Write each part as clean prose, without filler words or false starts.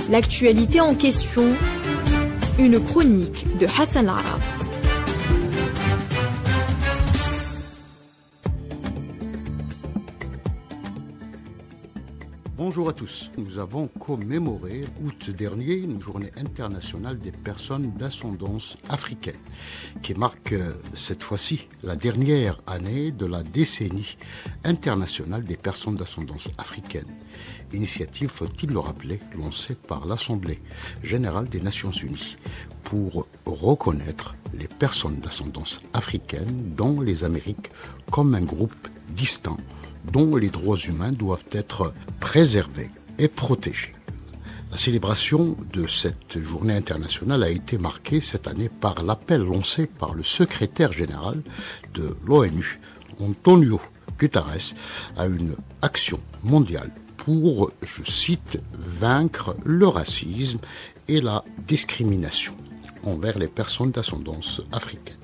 L'actualité en question, une chronique de Hassan Arab. Bonjour à tous. Nous avons commémoré août dernier une journée internationale des personnes d'ascendance africaine qui marque cette fois-ci la dernière année de la décennie internationale des personnes d'ascendance africaine. Initiative, faut-il le rappeler, lancée par l'Assemblée générale des Nations Unies pour reconnaître les personnes d'ascendance africaine dans les Amériques comme un groupe distinct dont les droits humains doivent être préservés et protégés. La célébration de cette journée internationale a été marquée cette année par l'appel lancé par le secrétaire général de l'ONU, Antonio Guterres, à une action mondiale pour, je cite, vaincre le racisme et la discrimination envers les personnes d'ascendance africaine.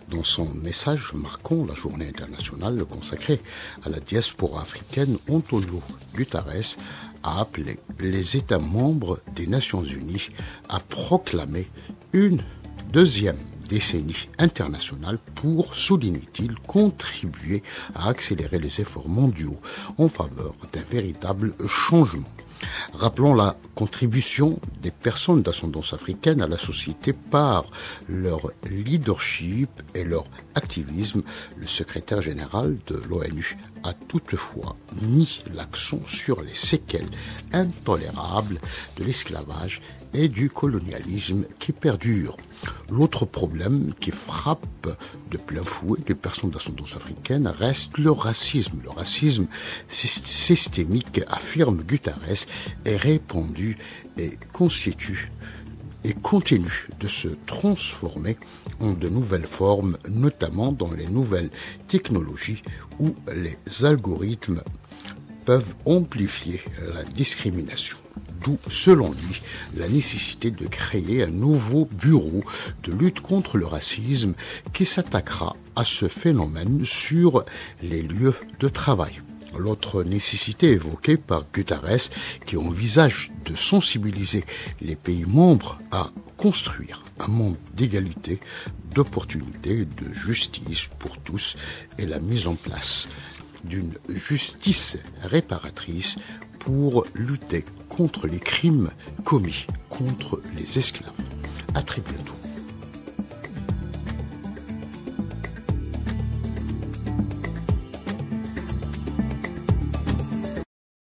Dans son message marquant la journée internationale consacrée à la diaspora africaine, Antonio Guterres a appelé les États membres des Nations Unies à proclamer une deuxième décennie internationale pour, souligne-t-il, contribuer à accélérer les efforts mondiaux en faveur d'un véritable changement. Rappelons la contribution des personnes d'ascendance africaine à la société par leur leadership et leur activisme. Le secrétaire général de l'ONU a toutefois mis l'accent sur les séquelles intolérables de l'esclavage et du colonialisme qui perdurent. L'autre problème qui frappe de plein fouet les personnes d'ascendance africaine reste le racisme. Le racisme systémique, affirme Guterres, est répandu et constitue et continue de se transformer en de nouvelles formes, notamment dans les nouvelles technologies où les algorithmes peuvent amplifier la discrimination. D'où, selon lui, la nécessité de créer un nouveau bureau de lutte contre le racisme qui s'attaquera à ce phénomène sur les lieux de travail. L'autre nécessité évoquée par Guterres, qui envisage de sensibiliser les pays membres à construire un monde d'égalité, d'opportunité et de justice pour tous, est la mise en place d'une justice réparatrice pour lutter contre les crimes commis contre les esclaves. À très bientôt.